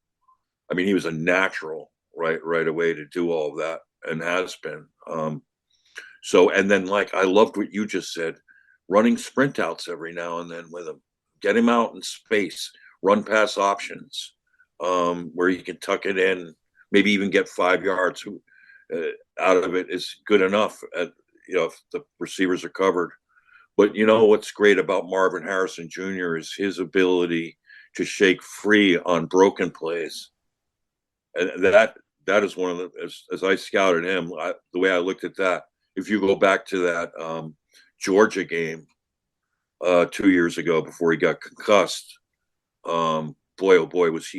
He was a natural right away to do all of that, and has been. And then, I loved what you just said, running sprint outs every now and then with him. Get him out in space, run pass options, where you can tuck it in, maybe even get 5 yards out of it is good enough if the receivers are covered. But what's great about Marvin Harrison Jr. is his ability to shake free on broken plays. And that is one of the, as I scouted him, the way I looked at that, if you go back to that Georgia game 2 years ago before he got concussed, boy, oh boy, was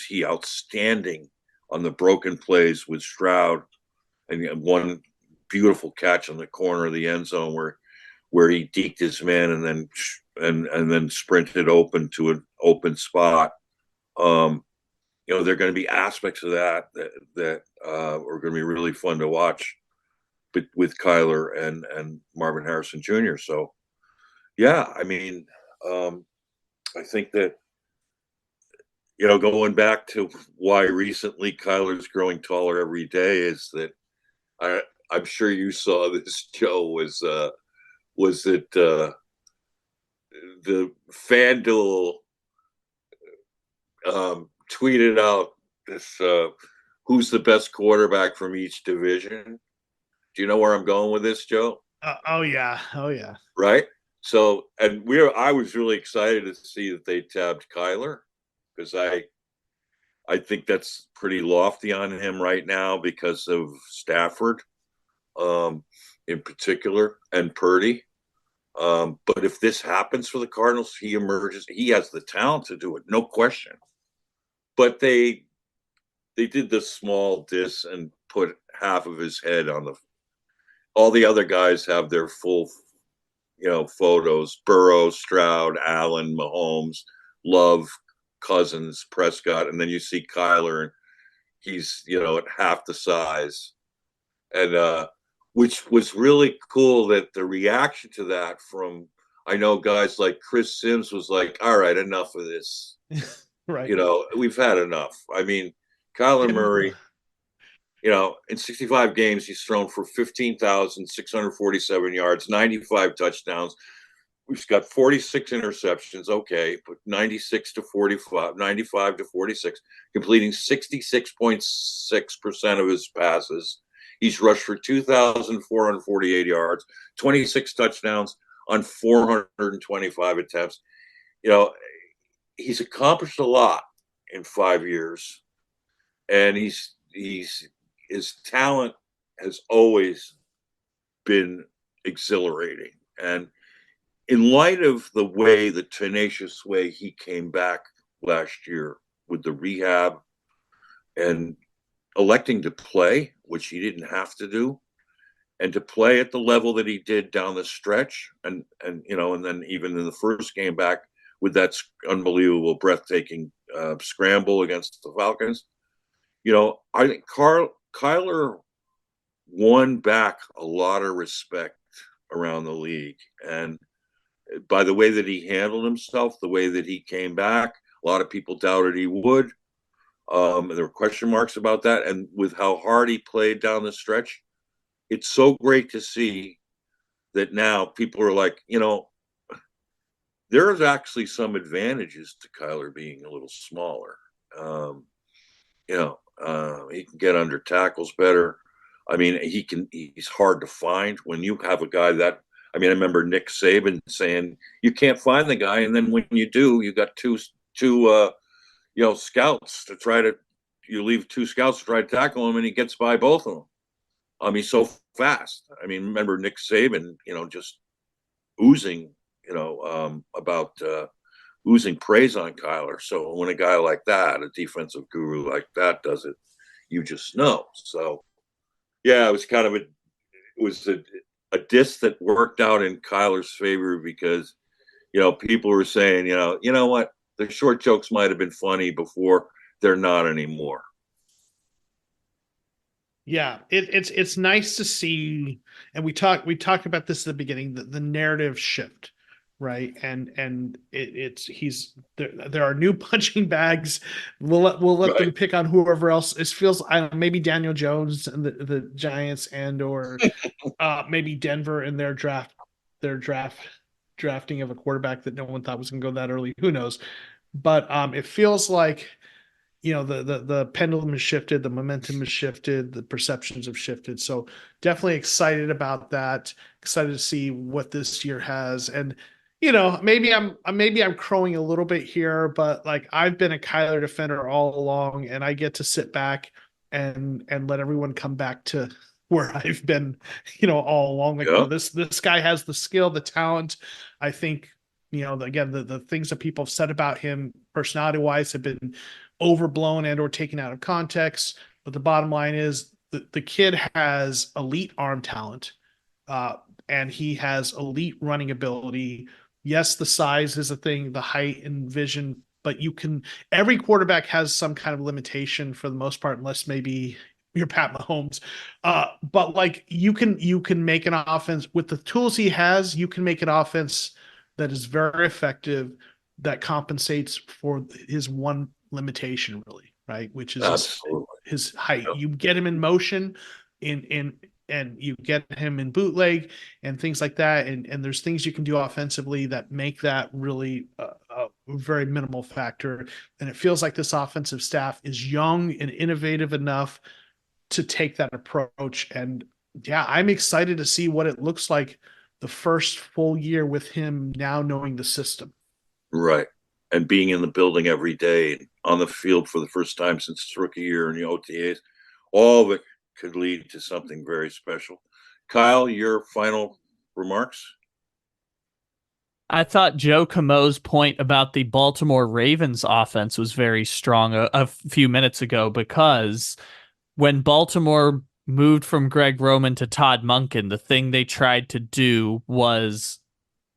he outstanding on the broken plays with Stroud, and one beautiful catch on the corner of the end zone where he deked his man and then sprinted open to an open spot. There are going to be aspects of that are going to be really fun to watch, but with Kyler and Marvin Harrison Jr. So yeah, I think that going back to why recently Kyler's growing taller every day is that I'm sure you saw this, Joe, was that the FanDuel tweeted out this who's the best quarterback from each division. Do you know where I'm going with this, Joe? Oh yeah, oh yeah. Right. So, and I was really excited to see that they tabbed Kyler because I think that's pretty lofty on him right now because of Stafford, in particular, and Purdy. But if this happens for the Cardinals, he emerges. He has the talent to do it, no question. But they did the small diss and put half of his head on the. All the other guys have their full, photos: Burrow, Stroud, Allen, Mahomes, Love, Cousins, Prescott, and then you see Kyler, and he's at half the size, and which was really cool. That the reaction to that from I know guys like Chris Sims was like, "All right, enough of this. Right. We've had enough." I mean, Kyler Murray. In 65 games, he's thrown for 15,647 yards, 95 touchdowns. We've got 46 interceptions. Okay, but 96 to 45, 95 to 46, completing 66.6% of his passes. He's rushed for 2,448 yards, 26 touchdowns on 425 attempts. He's accomplished a lot in 5 years, and his talent has always been exhilarating. And in light of the tenacious way he came back last year with the rehab and electing to play, which he didn't have to do, and to play at the level that he did down the stretch, and then even in the first game back with that unbelievable, breathtaking scramble against the Falcons, I think Kyler won back a lot of respect around the league, and by the way that he handled himself, the way that he came back, a lot of people doubted he would. There were question marks about that, and with how hard he played down the stretch, it's so great to see that now people are like, there's actually some advantages to Kyler being a little smaller. He can get under tackles better. I mean, he's hard to find when you have a guy that, I remember Nick Saban saying you can't find the guy. And then when you do, you got two scouts you leave two scouts to try to tackle him, and he gets by both of them. He's so fast. Remember Nick Saban, just oozing, about oozing praise on Kyler. So when a guy like that, a defensive guru like that does it, you just know. So yeah, it was kind of a diss that worked out in Kyler's favor because, people were saying, you know what, the short jokes might have been funny before, they're not anymore. Yeah, it's nice to see, and we talked about this at the beginning, the narrative shift, right? And he's there are new punching bags. We'll let them pick on whoever else. It feels maybe Daniel Jones and the Giants, and or maybe Denver in their drafting of a quarterback that no one thought was going to go that early. Who knows? But it feels like the pendulum has shifted, the momentum has shifted, the perceptions have shifted. So definitely excited about that. Excited to see what this year has. And maybe I'm crowing a little bit here, but like I've been a Kyler defender all along, and I get to sit back and let everyone come back to where I've been, all along. Like, this guy has the skill, the talent. I think, again, the things that people have said about him personality wise have been overblown and or taken out of context. But the bottom line is the kid has elite arm talent, and he has elite running ability. Yes, the size is a thing, the height and vision, but every quarterback has some kind of limitation for the most part, unless maybe you're Pat Mahomes. But like you can make an offense with the tools he has. You can make an offense that is very effective, that compensates for his one limitation, really, right? Which is his height. You get him in motion in and you get him in bootleg and things like that. And there's things you can do offensively that make that really a very minimal factor. And it feels like this offensive staff is young and innovative enough to take that approach. And yeah, I'm excited to see what it looks like the first full year with him now knowing the system. Right. And being in the building every day, on the field for the first time since his rookie year in the OTAs, all of it could lead to something very special. Kyle, your final remarks? I thought Joe Comeau's point about the Baltimore Ravens offense was very strong a few minutes ago, because when Baltimore moved from Greg Roman to Todd Monken, the thing they tried to do was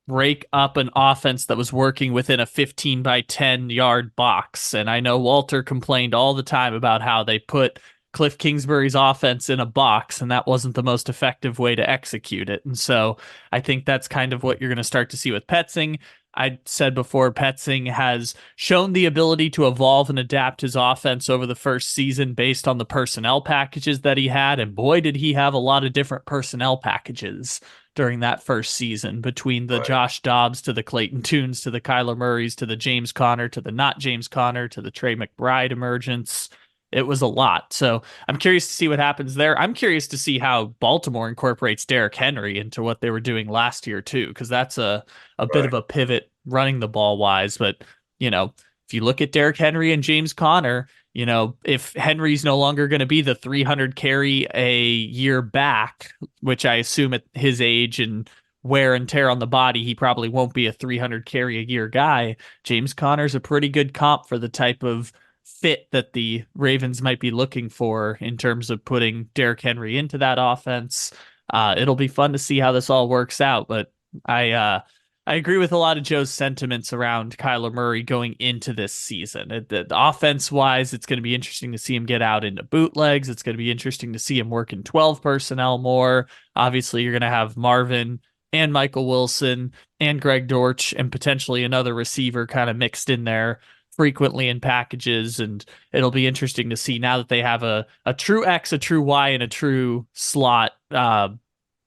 break up an offense that was working within a 15 by 10 yard box. And I know Walter complained all the time about how they put Cliff Kingsbury's offense in a box, and that wasn't the most effective way to execute it. And so I think that's kind of what you're going to start to see with Petzing. I said before, Petzing has shown the ability to evolve and adapt his offense over the first season based on the personnel packages that he had. And boy, did he have a lot of different personnel packages during that first season, between the Josh Dobbs to the Clayton Tunes to the Kyler Murrays to the James Conner to the not James Conner to the Trey McBride emergence. It was a lot. So I'm curious to see what happens there. I'm curious to see how Baltimore incorporates Derrick Henry into what they were doing last year too, because that's a bit of a pivot running the ball wise. But, if you look at Derrick Henry and James Conner, if Henry's no longer going to be the 300 carry a year back, which I assume at his age and wear and tear on the body, he probably won't be a 300 carry a year guy. James Conner's a pretty good comp for the type of fit that the Ravens might be looking for in terms of putting Derrick Henry into that offense. It'll be fun to see how this all works out, but I agree with a lot of Joe's sentiments around Kyler Murray going into this season. The offense-wise, it's going to be interesting to see him get out into bootlegs. It's going to be interesting to see him work in 12 personnel more. Obviously, you're going to have Marvin and Michael Wilson and Greg Dortch and potentially another receiver kind of mixed in there frequently in packages. And it'll be interesting to see now that they have a true X, a true Y, and a true slot, or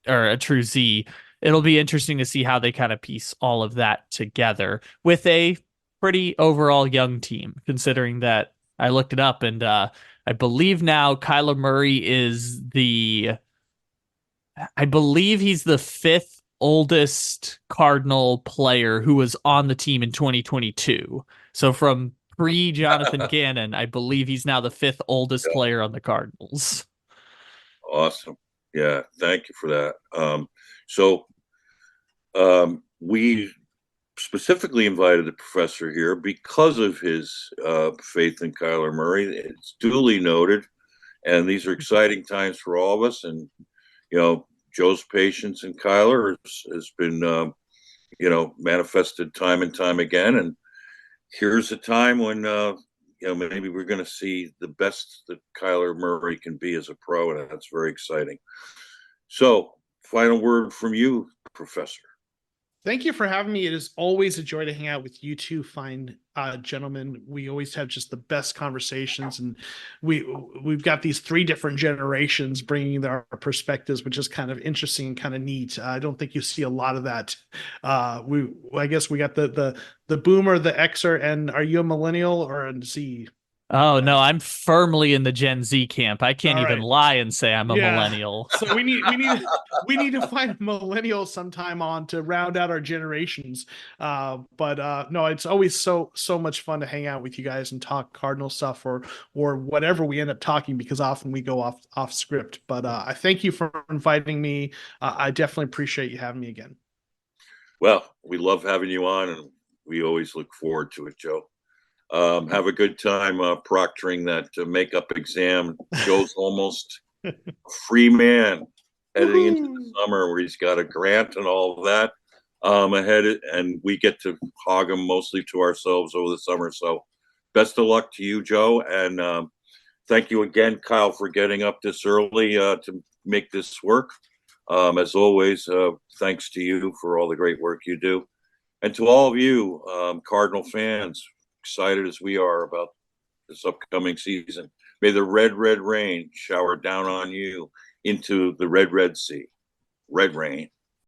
a true Z. It'll be interesting to see how they kind of piece all of that together with a pretty overall young team, considering that I looked it up, and I believe now Kyler Murray I believe he's the fifth oldest Cardinal player who was on the team in 2022. So from pre-Jonathan Gannon, I believe he's now the fifth oldest player on the Cardinals. Awesome. Yeah, thank you for that. We specifically invited the professor here because of his faith in Kyler Murray. It's duly noted, and these are exciting times for all of us. And Joe's patience in Kyler has been manifested time and time again. And here's a time when maybe we're going to see the best that Kyler Murray can be as a pro, and that's very exciting. So, final word from you, Professor. Thank you for having me. It is always a joy to hang out with you two fine gentlemen. We always have just the best conversations, and we've got these three different generations bringing their perspectives, which is kind of interesting and kind of neat. I don't think you see a lot of that. I guess we got the boomer, the Xer, and are you a millennial or a Z? Oh no, I'm firmly in the Gen Z camp. I can't even lie and say I'm a millennial. So we need to find a millennial sometime on to round out our generations. But no, it's always so much fun to hang out with you guys and talk Cardinal stuff or whatever we end up talking, because often we go off script. But I thank you for inviting me. I definitely appreciate you having me again. Well, we love having you on, and we always look forward to it, Joe. Have a good time proctoring that makeup exam. Joe's almost a free man heading into the summer, where he's got a grant and all of that ahead, and we get to hog him mostly to ourselves over the summer. So best of luck to you, Joe, and thank you again, Kyle, for getting up this early to make this work. As always, thanks to you for all the great work you do, and to all of you Cardinal fans, excited as we are about this upcoming season. May the red rain shower down on you into the Red Sea, Red Rain,